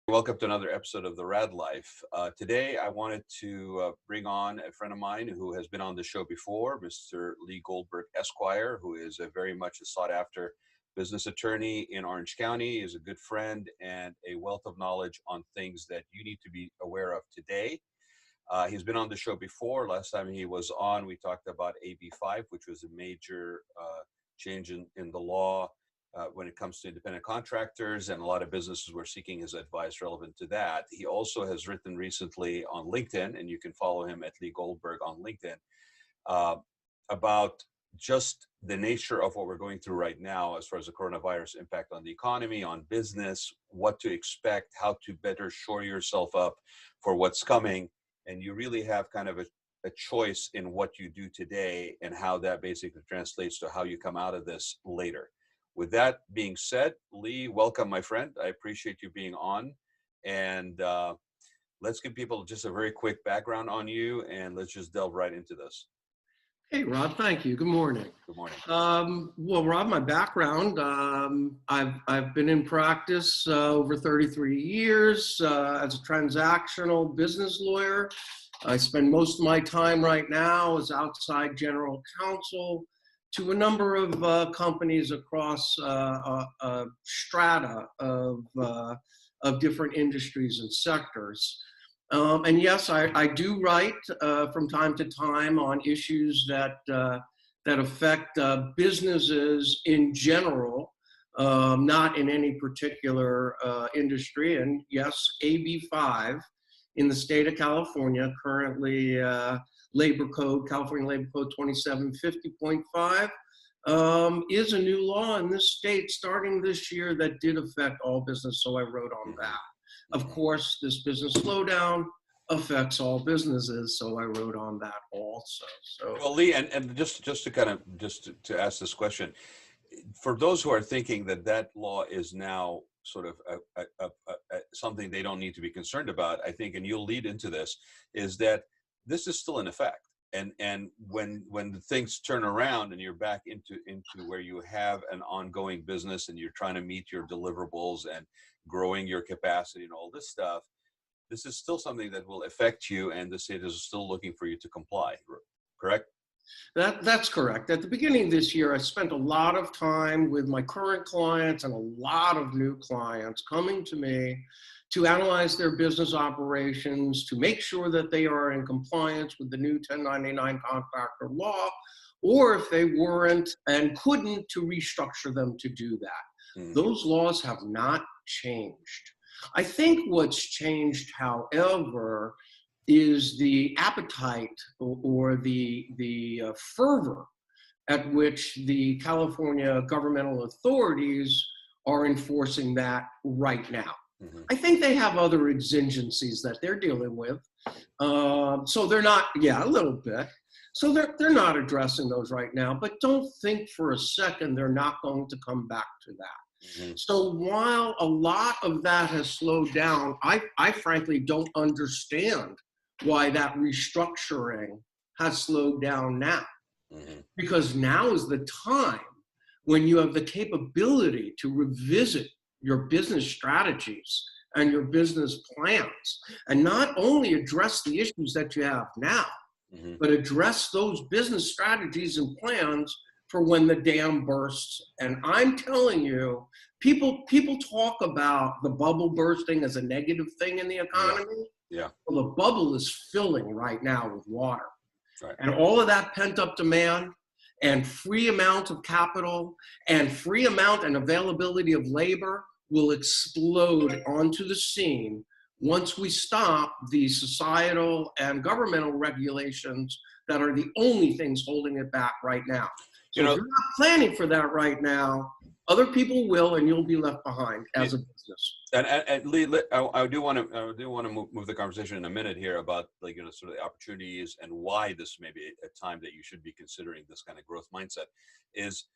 Welcome to another episode of the Raad Life. Today, I wanted to bring on a friend of mine who has been on the show before, Mr. Lee Goldberg Esq, who is a very much a sought-after business attorney in Orange County. He is a good friend and a wealth of knowledge on things that you need to be aware of today. He's been on the show before. Last time he was on, we talked about AB5, which was a major change in the law when it comes to independent contractors, and a lot of businesses were seeking his advice relevant to that. He also has written recently on LinkedIn, and you can follow him at Lee Goldberg on LinkedIn, about just the nature of what we're going through right now as far as the coronavirus impact on the economy, on business, what to expect, how to better shore yourself up for what's coming. And you really have kind of a choice in what you do today and how that basically translates to how you come out of this later. With that being said, Lee, welcome, my friend. I appreciate you being on. And let's give people just a very quick background on you, and let's just delve right into this. Hey, Rob, thank you. Good morning. Good morning. Well, Rob, my background, I've been in practice over 33 years as a transactional business lawyer. I spend most of my time right now as outside general counsel to a number of companies across strata of different industries and sectors. And yes, I do write from time to time on issues that affect businesses in general, not in any particular industry. And yes, AB5 in the state of California, currently Labor Code, California Labor Code 2750.5, is a new law in this state starting this year that did affect all business, so I wrote on that. Of course, this business slowdown affects all businesses, so I wrote on that also. So, well, Lee, and just to kind of to ask this question, for those who are thinking that that law is now sort of something they don't need to be concerned about, I think, and you'll lead into this, is that this is still in effect. And when things turn around and you're back into where you have an ongoing business and you're trying to meet your deliverables and growing your capacity and all this stuff, this is still something that will affect you, and the state is still looking for you to comply, correct? that's correct. At the beginning of this year, I spent a lot of time with my current clients and a lot of new clients coming to me to analyze their business operations, to make sure that they are in compliance with the new 1099 contractor law, or if they weren't and couldn't, to restructure them to do that. Mm-hmm. Those laws have not changed. I think what's changed, however, is the appetite or the fervor at which the California governmental authorities are enforcing that right now. Mm-hmm. I think they have other exigencies that they're dealing with. So they're not, a little bit. So they're not addressing those right now, but don't think for a second they're not going to come back to that. Mm-hmm. So while a lot of that has slowed down, I frankly don't understand why that restructuring has slowed down now. Mm-hmm. Because now is the time when you have the capability to revisit your business strategies and your business plans, and not only address the issues that you have now, Mm-hmm. but address those business strategies and plans for when the dam bursts. And I'm telling you, people talk about the bubble bursting as a negative thing in the economy. Yeah. Well, the bubble is filling right now with water. Right. And all of that pent up demand and free amount of capital and free amount and availability of labor will explode onto the scene once we stop the societal and governmental regulations that are the only things holding it back right now. So if you're not planning for that right now, other people will, and you'll be left behind as a business. And Lee, I do want to move the conversation in a minute here about, like, sort of the opportunities and why this may be a time that you should be considering this kind of growth mindset. Is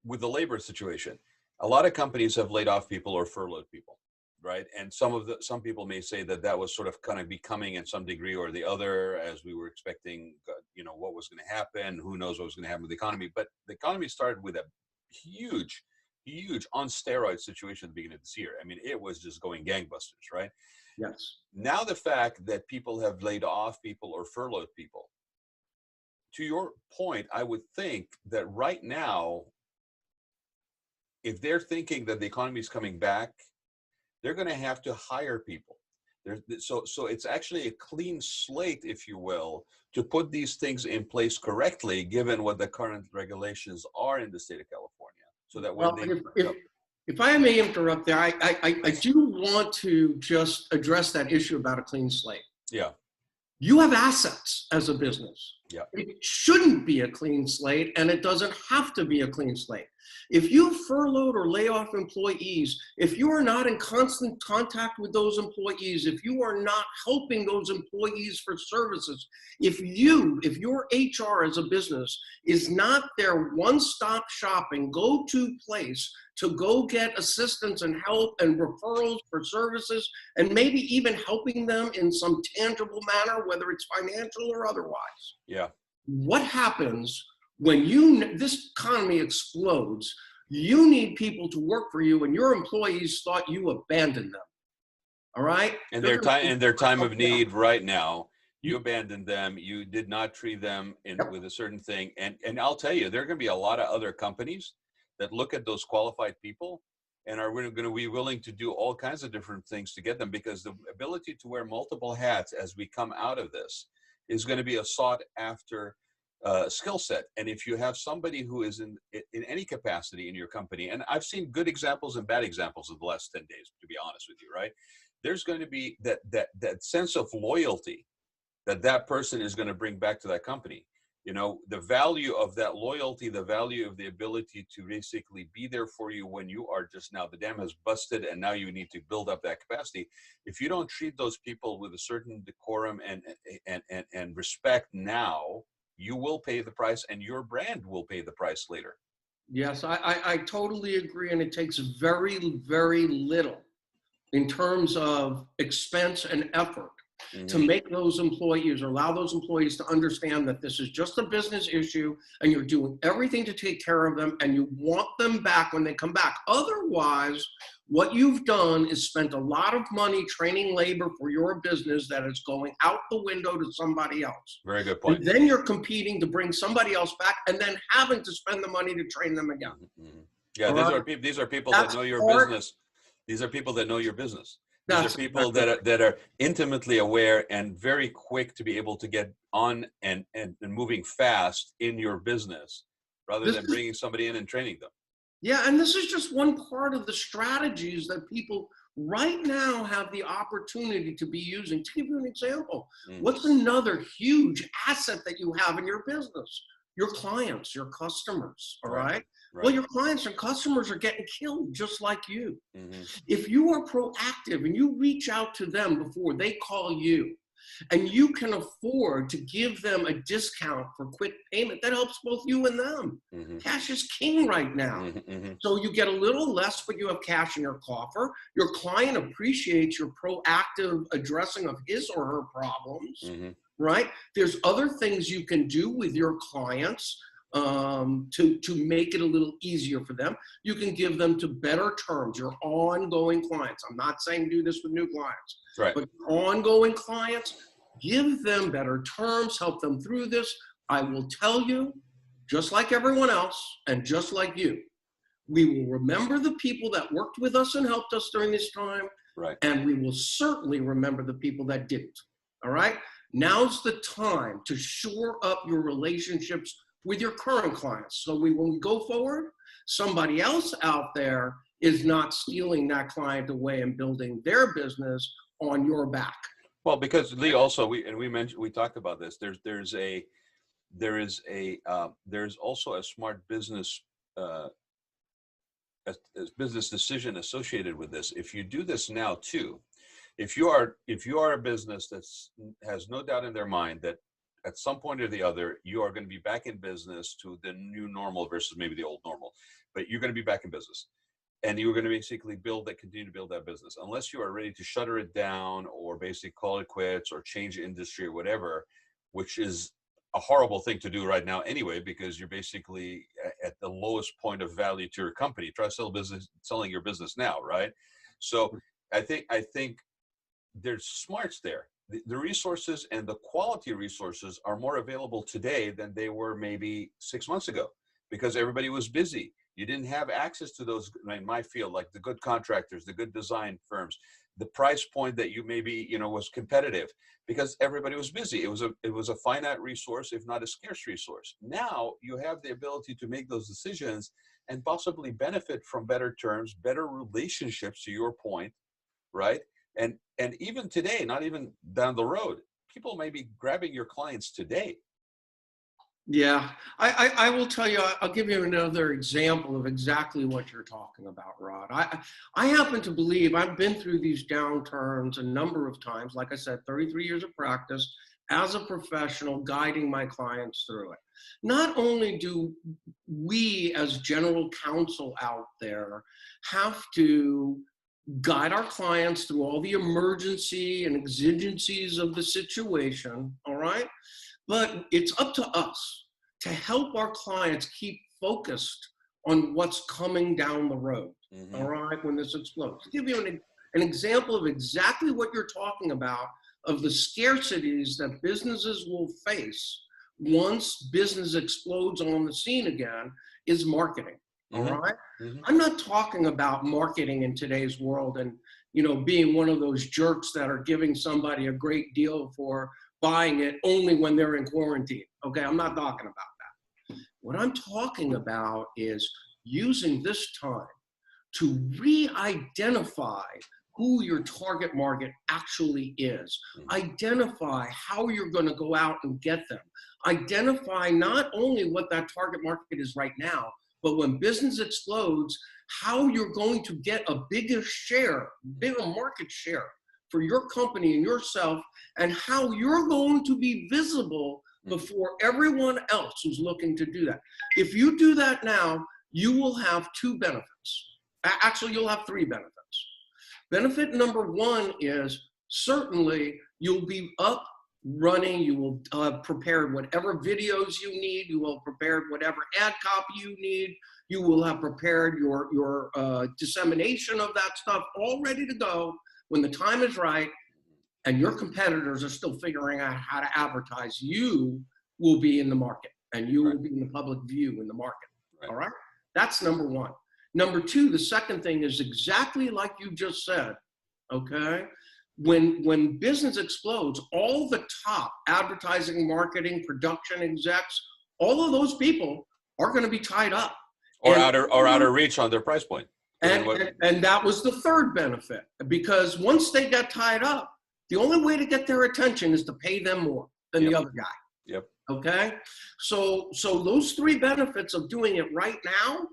with the labor situation, a lot of companies have laid off people or furloughed people, right? And some people may say that was sort of kind of becoming in some degree or the other, as we were expecting, what was going to happen. Who knows what was going to happen with the economy? But the economy started with a huge huge on steroid situation at the beginning of this year. I mean, it was just going gangbusters, right? Yes. Now the fact that people have laid off people or furloughed people, to your point, I would think that right now, if they're thinking that the economy is coming back, they're going to have to hire people. So it's actually a clean slate, if you will, to put these things in place correctly, given what the current regulations are in the state of California. So that when Well, they, if I may interrupt there, I do want to just address that issue about a clean slate. yeah, You have assets as a business. yeah, It shouldn't be a clean slate, and it doesn't have to be a clean slate. If you furloughed or lay off employees, if you are not in constant contact with those employees, if you are not helping those employees for services, if your HR as a business is not their one-stop shopping, go-to place to go get assistance and help and referrals for services, and maybe even helping them in some tangible manner, whether it's financial or otherwise. yeah. What happens when this economy explodes? You need people to work for you, and your employees thought you abandoned them. All right? And their time of need right now, you abandoned them. You did not treat them with a certain thing. And I'll tell you, there are going to be a lot of other companies that look at those qualified people and are going to be willing to do all kinds of different things to get them, because the ability to wear multiple hats as we come out of this is going to be a sought after skill set. And if you have somebody who is in any capacity in your company, and I've seen good examples and bad examples of the last 10 days, to be honest with you, right? There's going to be that sense of loyalty that person is going to bring back to that company. You know, the value of that loyalty, the value of the ability to basically be there for you when you are just, now the dam has busted and now you need to build up that capacity. If you don't treat those people with a certain decorum and respect now, you will pay the price, and your brand will pay the price later. Yes, I totally agree. And it takes very, very little in terms of expense and effort to make those employees, or allow those employees to understand that this is just a business issue and you're doing everything to take care of them and you want them back when they come back. Otherwise, what you've done is spent a lot of money training labor for your business that is going out the window to somebody else. Very good point. And then you're competing to bring somebody else back and then having to spend the money to train them again. Yeah, these are people that know your business. These are people that know your business. These are people that are intimately aware and very quick to be able to get on and moving fast in your business, rather than bringing somebody in and training them. Yeah, and this is just one part of the strategies that people right now have the opportunity to be using. To give you an example, what's another huge asset that you have in your business? Your clients, your customers, all right? Well, your clients and customers are getting killed just like you. If you are proactive and you reach out to them before they call you, and you can afford to give them a discount for quick payment, that helps both you and them. Cash is king right now. So you get a little less, but you have cash in your coffer. Your client appreciates your proactive addressing of his or her problems, right? There's other things you can do with your clients to make it a little easier for them. You can give them to better terms, your ongoing clients. I'm not saying do this with new clients, but ongoing clients, give them better terms, help them through this. I will tell you, just like everyone else, and just like you, we will remember the people that worked with us and helped us during this time, and we will certainly remember the people that didn't, all right? Now's the time to shore up your relationships with your current clients. So when we go forward, somebody else out there is not stealing that client away and building their business on your back. Well, because Lee, also we talked about this. There's also a smart business business decision associated with this. If you do this now too, if you are a business that has no doubt in their mind that at some point or the other, you are going to be back in business to the new normal versus maybe the old normal, but you're going to be back in business, and you're going to basically continue to build that business. Unless you are ready to shutter it down or basically call it quits or change industry or whatever, which is a horrible thing to do right now anyway, because you're basically at the lowest point of value to your company. Try selling your business now, right? So I think there's smarts there. The resources and the quality resources are more available today than they were maybe 6 months ago, because everybody was busy. You didn't have access to those in my field, like the good contractors, the good design firms, the price point that you maybe, was competitive, because everybody was busy. It was a finite resource, if not a scarce resource. Now you have the ability to make those decisions and possibly benefit from better terms, better relationships, to your point, right? And even today, not even down the road, people may be grabbing your clients today. Yeah, I will tell you, I'll give you another example of exactly what you're talking about, Rod. I happen to believe I've been through these downturns a number of times. Like I said, 33 years of practice as a professional guiding my clients through it. Not only do we as general counsel out there have to guide our clients through all the emergency and exigencies of the situation, all right? But it's up to us to help our clients keep focused on what's coming down the road, all right, when this explodes. To give you an example of exactly what you're talking about, of the scarcities that businesses will face once business explodes on the scene again, is marketing, all right? I'm not talking about marketing in today's world and, being one of those jerks that are giving somebody a great deal for buying it only when they're in quarantine. Okay, I'm not talking about that. What I'm talking about is using this time to re-identify who your target market actually is. Identify how you're going to go out and get them. Identify not only what that target market is right now, but when business explodes, how you're going to get a bigger market share for your company and yourself, and how you're going to be visible before everyone else who's looking to do that. If you do that now, you will have two benefits. Actually, you'll have three benefits. Benefit number one is certainly you'll be up running. You will have prepared whatever videos you need. You will have prepared whatever ad copy you need. You will have prepared your dissemination of that stuff all ready to go when the time is right, and your competitors are still figuring out how to advertise. You will be in the market, and you will be in the public view in the market. All right? That's number one. Number two, the second thing is exactly like you just said, okay? When business explodes, all the top advertising, marketing, production execs, all of those people are going to be tied up. Or out of reach on their price point. And that was the third benefit, because once they got tied up, the only way to get their attention is to pay them more than the other guy. Yep. Okay? So those three benefits of doing it right now,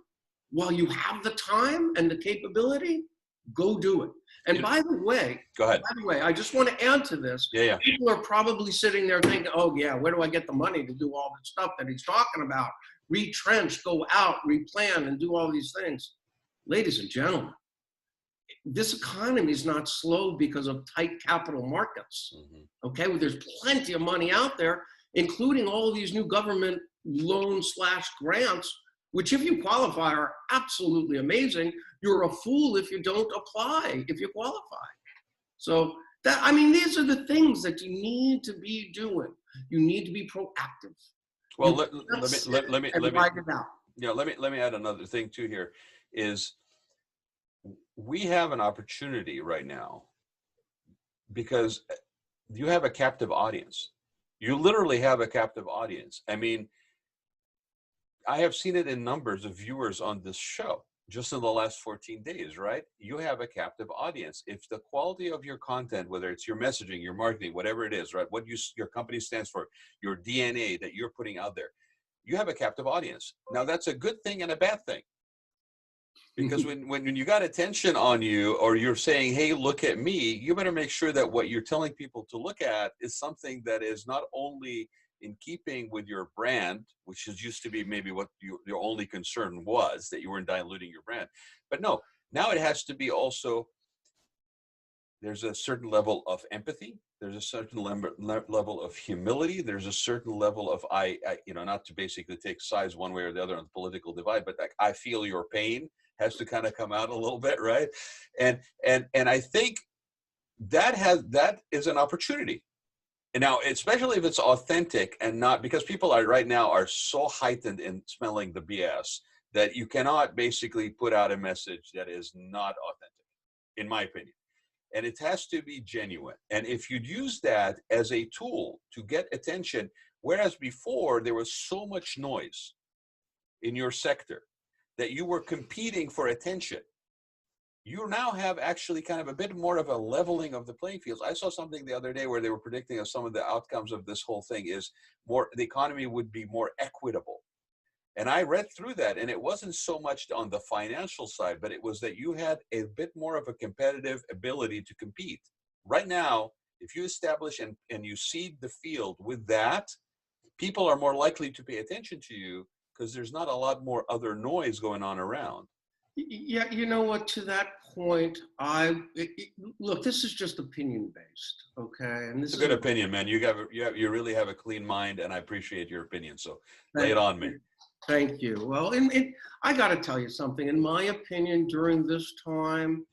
while you have the time and the capability, go do it. And by the way, go ahead. By the way, I just want to add to this. Yeah. People are probably sitting there thinking, oh yeah, where do I get the money to do all the stuff that he's talking about? Retrench, go out, replan, and do all these things. Ladies and gentlemen, this economy is not slow because of tight capital markets. Okay, well, there's plenty of money out there, including all of these new government loans/grants, which if you qualify are absolutely amazing. You're a fool if you don't apply, if you qualify. So these are the things that you need to be doing. You need to be proactive. Well, let me add another thing too here is we have an opportunity right now because you have a captive audience. You literally have a captive audience. I mean, I have seen it in numbers of viewers on this show just in the last 14 days, right? You have a captive audience. If the quality of your content, whether it's your messaging, your marketing, whatever it is, right? What your company stands for, your DNA that you're putting out there, you have a captive audience. Now that's a good thing and a bad thing. Because when you got attention on you, or you're saying, hey, look at me, you better make sure that what you're telling people to look at is something that is not only in keeping with your brand, which used to be maybe what your only concern was, that you weren't diluting your brand. But no, now it has to be also There's a certain level of empathy. There's a certain level of humility. There's a certain level of not to basically take sides one way or the other on the political divide, but like I feel your pain has to kind of come out a little bit, right? And I think that is an opportunity. And now, especially if it's authentic and not, because people are right now are so heightened in smelling the BS that you cannot basically put out a message that is not authentic, in my opinion. And it has to be genuine. And if you'd use that as a tool to get attention, whereas before there was so much noise in your sector that you were competing for attention, you now have actually kind of a bit more of a leveling of the playing fields. I saw something the other day where they were predicting that some of the outcomes of this whole thing is the economy would be more equitable. And I read through that, and it wasn't so much on the financial side, but it was that you had a bit more of a competitive ability to compete. Right now, if you establish and you seed the field with that, people are more likely to pay attention to you because there's not a lot more other noise going on around. Yeah, you know what, to that point, look, this is just opinion based, okay? And this is a good opinion, man. You really have a clean mind, and I appreciate your opinion. So lay it on me. Thank you. Well, I got to tell you something. In my opinion, during this time,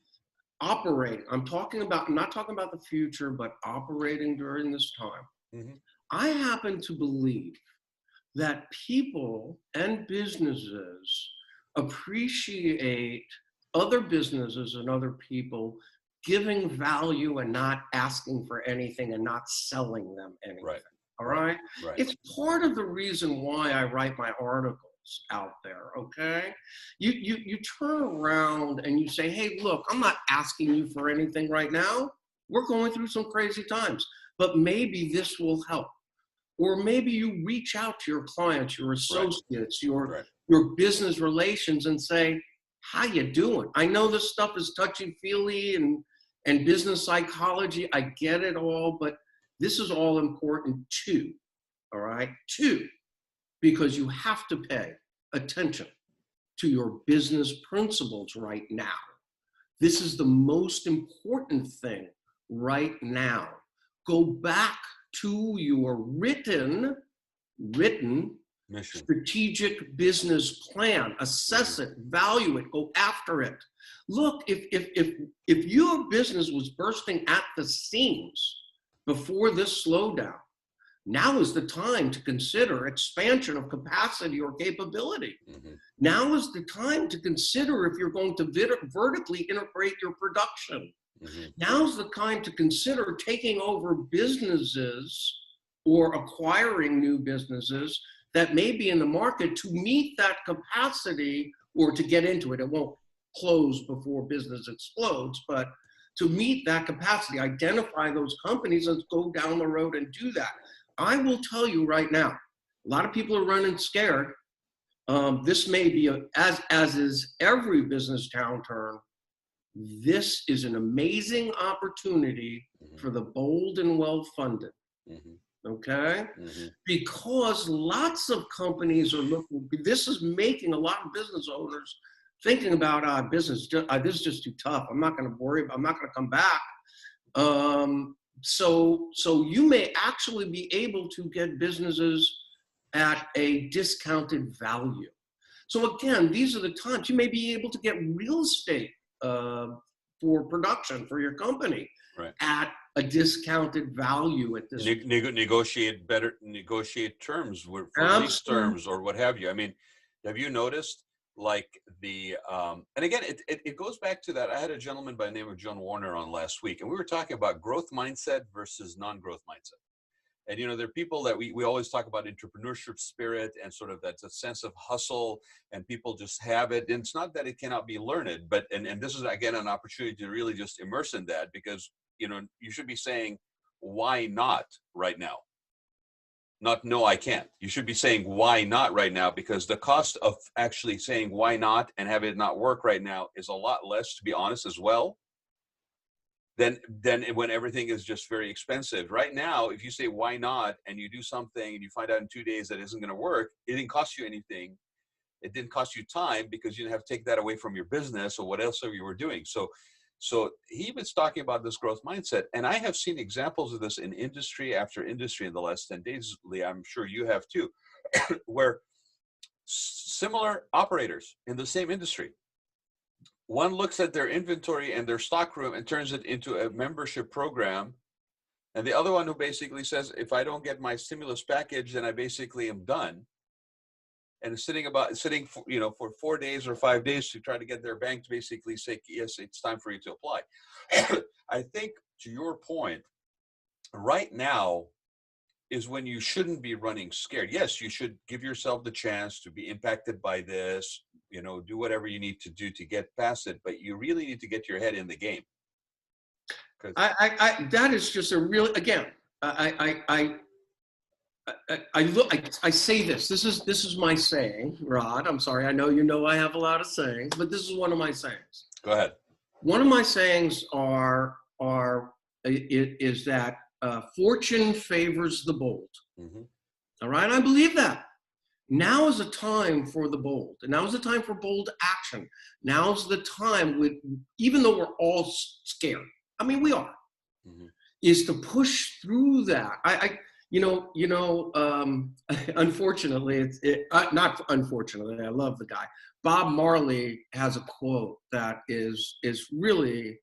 operating, I'm not talking about the future, but operating during this time, mm-hmm. I happen to believe that people and businesses appreciate other businesses and other people giving value and not asking for anything and not selling them anything. Right. All right? Right. It's part of the reason why I write my articles out there, okay? You turn around and you say, hey, look, I'm not asking you for anything right now. We're going through some crazy times, but maybe this will help. Or maybe you reach out to your clients, your associates, right. your business relations and say, how you doing? I know this stuff is touchy-feely and business psychology. I get it all, but this is all important too, all right? Two, because you have to pay attention to your business principles right now. This is the most important thing right now. Go back to your written mission, strategic business plan. Assess it, value it, go after it. Look, if your business was bursting at the seams before this slowdown, now is the time to consider expansion of capacity or capability. Mm-hmm. Now is the time to consider if you're going to vertically integrate your production. Mm-hmm. Now's the time to consider taking over businesses or acquiring new businesses that may be in the market to meet that capacity or to get into it. It won't close before business explodes, but to meet that capacity, identify those companies and go down the road and do that. I will tell you right now, a lot of people are running scared. This may be, as is every business downturn, this is an amazing opportunity mm-hmm. for the bold and well-funded. Mm-hmm. Okay? Mm-hmm. Because lots of companies are looking, this is making a lot of business owners thinking about business, this is just too tough. I'm not going to worry, I'm not going to come back. So you may actually be able to get businesses at a discounted value. So again, these are the times you may be able to get real estate for production for your company at a discounted value at this. Negotiate terms for lease terms or what have you. I mean, have you noticed like and again, it goes back to that. I had a gentleman by the name of John Warner on last week, and we were talking about growth mindset versus non-growth mindset. And, there are people that we always talk about entrepreneurship spirit and sort of that's a sense of hustle, and people just have it. And it's not that it cannot be learned, but, and this is, again, an opportunity to really just immerse in that, because, you should be saying, why not right now? Not, no, I can't. You should be saying, why not right now? Because the cost of actually saying why not and have it not work right now is a lot less, to be honest, as well, than when everything is just very expensive. Right now, if you say why not and you do something and you find out in 2 days that it isn't going to work, it didn't cost you anything. It didn't cost you time because you didn't have to take that away from your business or what else you were doing. So So he was talking about this growth mindset, and I have seen examples of this in industry after industry in the last 10 days, Lee. I'm sure you have too, where similar operators in the same industry, one looks at their inventory and their stock room and turns it into a membership program. And the other one who basically says, if I don't get my stimulus package, then I basically am done. And sitting for, for 4 days or 5 days to try to get their bank to basically say, yes, it's time for you to apply. I think, to your point, right now is when you shouldn't be running scared. Yes, you should give yourself the chance to be impacted by this, do whatever you need to do to get past it, but you really need to get your head in the game. That is just a real, again, I say this. This is my saying, Rod. I'm sorry. I know I have a lot of sayings, but this is one of my sayings. Go ahead. One of my sayings is that fortune favors the bold. Mm-hmm. All right, I believe that. Now is the time for the bold, and now is the time for bold action. Now's the time, even though we're all scared. I mean, we are. Mm-hmm. Is to push through that. Unfortunately, not unfortunately, I love the guy. Bob Marley has a quote that is really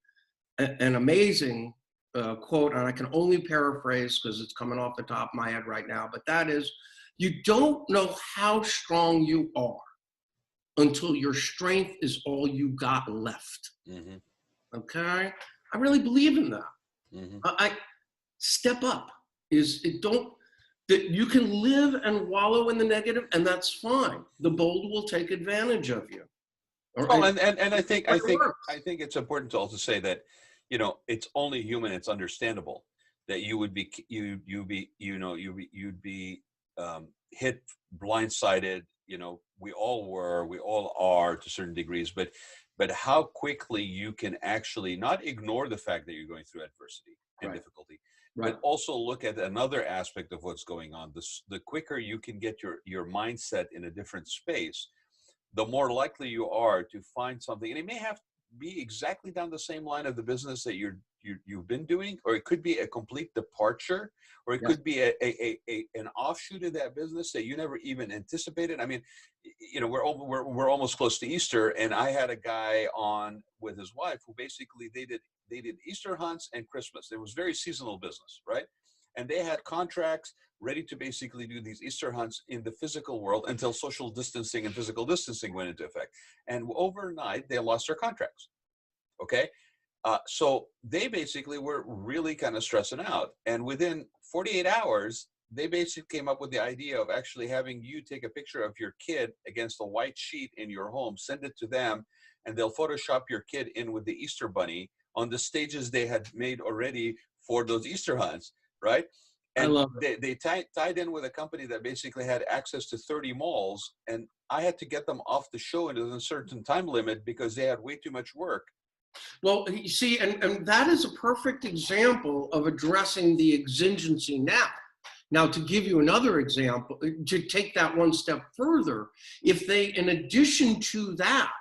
an amazing quote, and I can only paraphrase because it's coming off the top of my head right now, but that is, you don't know how strong you are until your strength is all you got left. Mm-hmm. Okay? I really believe in that. Mm-hmm. I step up. That you can live and wallow in the negative, and that's fine. The bold will take advantage of you. Well, and I think it's important to also say that, it's only human. It's understandable that you'd be hit blindsided. We all are to certain degrees, but how quickly you can actually not ignore the fact that you're going through adversity and difficulty, but also look at another aspect of what's going on. The quicker you can get your mindset in a different space, the more likely you are to find something. And it may have to be exactly down the same line of the business that you've been doing, or it could be a complete departure, or it could be an offshoot of that business that you never even anticipated. I mean, we're almost close to Easter, and I had a guy on with his wife who basically they did Easter hunts and Christmas. It was very seasonal business, right? And they had contracts ready to basically do these Easter hunts in the physical world until social distancing and physical distancing went into effect. And overnight, they lost their contracts. Okay? So they basically were really kind of stressing out. And within 48 hours, they basically came up with the idea of actually having you take a picture of your kid against a white sheet in your home, send it to them, and they'll Photoshop your kid in with the Easter bunny on the stages they had made already for those Easter hunts, right? And they tied in with a company that basically had access to 30 malls, and I had to get them off the show in a certain time limit because they had way too much work. Well, you see, and that is a perfect example of addressing the exigency now. Now, to give you another example, to take that one step further, if they, in addition to that,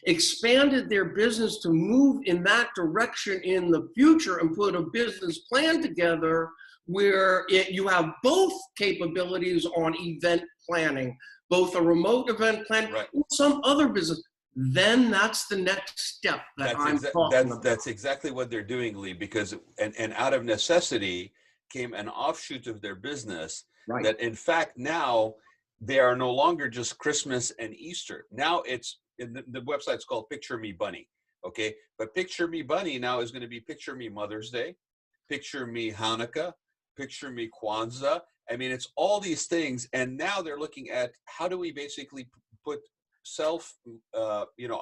expanded their business to move in that direction in the future and put a business plan together where you have both capabilities on event planning, both a remote event plan and some other business, then that's the next step that I'm talking about. That's exactly what they're doing, Lee, because and out of necessity came an offshoot of their business that in fact now they are no longer just Christmas and Easter. Now it's the website's called Picture Me Bunny. Okay. But Picture Me Bunny now is going to be Picture Me Mother's Day, Picture Me Hanukkah, Picture Me Kwanzaa. I mean, it's all these things. And now they're looking at how do we basically put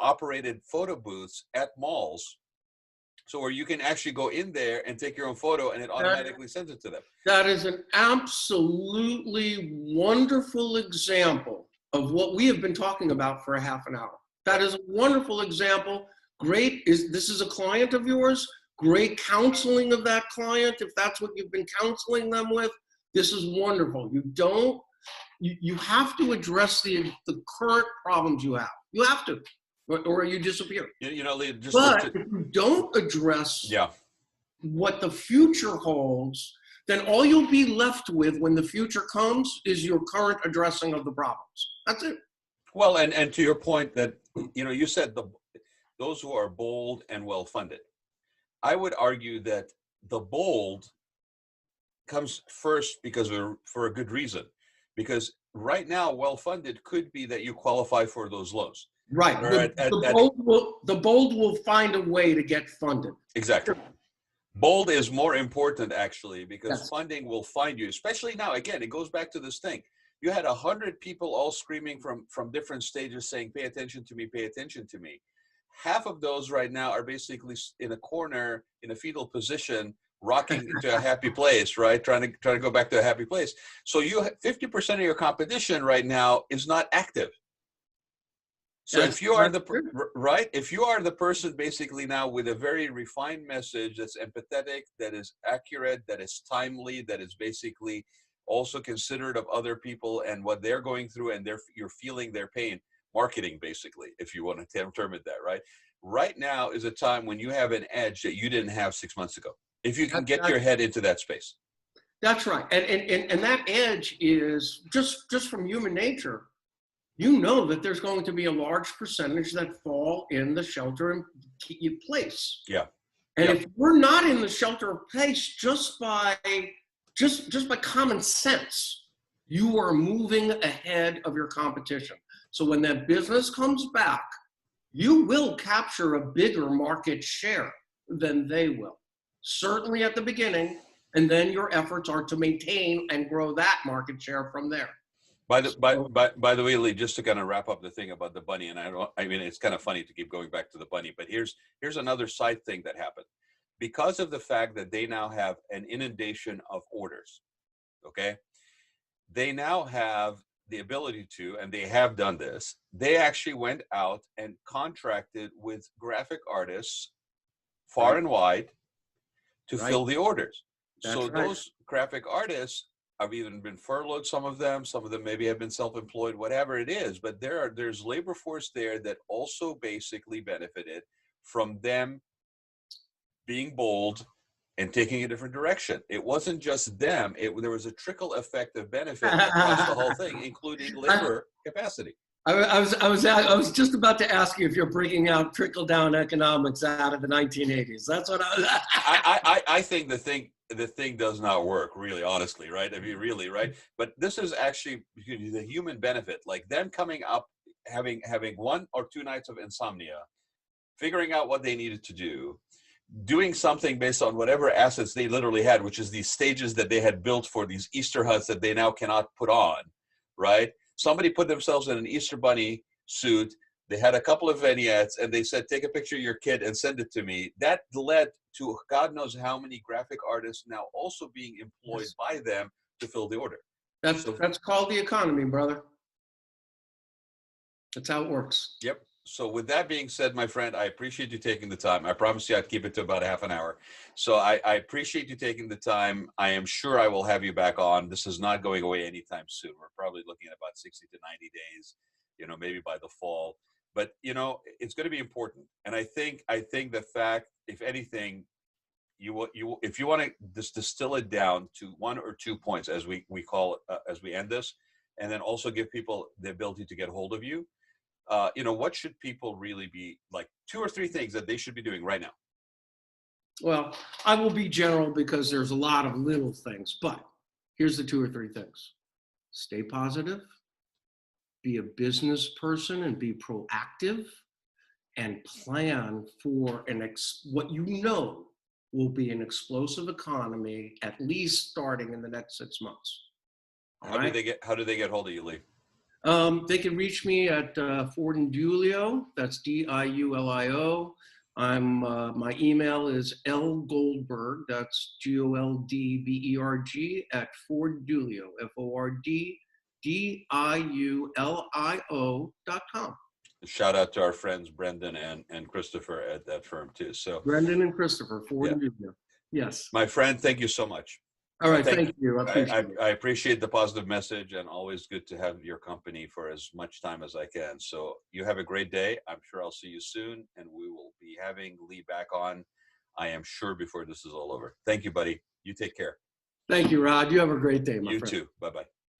operated photo booths at malls. So where you can actually go in there and take your own photo and it automatically sends it to them. That is an absolutely wonderful example of what we have been talking about for a half an hour. That is a wonderful example. This is a client of yours. Great counseling of that client. If that's what you've been counseling them with, this is wonderful. You have to address the current problems you have. You have to. or you disappear. Lee, But if you don't address yeah. what the future holds, then all you'll be left with when the future comes is your current addressing of the problems. That's it. Well, and to your point that, you said those who are bold and well-funded. I would argue that the bold comes first for a good reason. Because right now, well-funded could be that you qualify for those loans. Right. The bold will find a way to get funded. Exactly. Bold is more important, actually, because Yes. funding will find you, especially now. Again, it goes back to this thing. You had 100 people all screaming from different stages saying, pay attention to me, pay attention to me. Half of those right now are basically in a corner, in a fetal position, rocking to a happy place, right? Trying to go back to a happy place. So 50% of your competition right now is not active. So if you are the person basically now with a very refined message that's empathetic, that is accurate, that is timely, that is basically also considerate of other people and what they're going through, and you're feeling their pain, marketing basically, if you want to term it that, right? Right now is a time when you have an edge that you didn't have 6 months ago, if you can get your head into that space. That's right. And that edge is just from human nature. You know that there's going to be a large percentage that fall in the shelter in place. Yeah. And if we're not in the shelter in place, just by common sense, you are moving ahead of your competition. So when that business comes back, you will capture a bigger market share than they will. Certainly at the beginning, and then your efforts are to maintain and grow that market share from there. By the way, Lee, just to kind of wrap up the thing about the bunny, and I mean, it's kind of funny to keep going back to the bunny, but here's another side thing that happened. Because of the fact that they now have an inundation of orders, okay? They now have the ability to, and they have done this, they actually went out and contracted with graphic artists far and wide to fill the orders. Those graphic artists have even been furloughed, some of them maybe have been self-employed, whatever it is, but there's labor force there that also basically benefited from them being bold and taking a different direction. It wasn't just them, there was a trickle effect of benefit across the whole thing, including labor capacity. I was just about to ask you if you're bringing out trickle-down economics out of the 1980s. That's what I was. I think the thing does not work, really, honestly, right? I mean, really, right? But this is actually the human benefit, like them coming up, having 1 or 2 nights of insomnia, figuring out what they needed to do, doing something based on whatever assets they literally had, which is these stages that they had built for these Easter huts that they now cannot put on, right? Somebody put themselves in an Easter bunny suit. They had a couple of vignettes and they said, take a picture of your kid and send it to me. That led to God knows how many graphic artists now also being employed by them to fill the order. That's called the economy, brother. That's how it works. Yep. So with that being said, my friend, I appreciate you taking the time. I promise you I'd keep it to about half an hour. So I appreciate you taking the time. I am sure I will have you back on. This is not going away anytime soon. We're probably looking at about 60 to 90 days, maybe by the fall. But, it's going to be important. And I think the fact, if anything, if you want to just distill it down to 1 or 2 points, as we call it, as we end this, and then also give people the ability to get hold of you, what should people really be, like 2 or 3 things that they should be doing right now? Well, I will be general because there's a lot of little things, but here's the 2 or 3 things. Stay positive, be a business person and be proactive, and plan for what will be an explosive economy, at least starting in the next 6 months. How do they get hold of you, Lee? They can reach me at Ford and Dulio. That's DIULIO. My email is lgoldberg. That's GOLDBERG at Ford Dulio. FORDDIULIO.com. Shout out to our friends Brendan and Christopher at that firm too. So Brendan and Christopher, Ford and Dulio. Yes. My friend, thank you so much. All right, Thank thank you. I appreciate it. I appreciate the positive message, and always good to have your company for as much time as I can. So you have a great day. I'm sure I'll see you soon, and we will be having Lee back on, I am sure, before this is all over. Thank you, buddy. You take care. Thank you, Rod. You have a great day, my You friend. too. Bye-bye.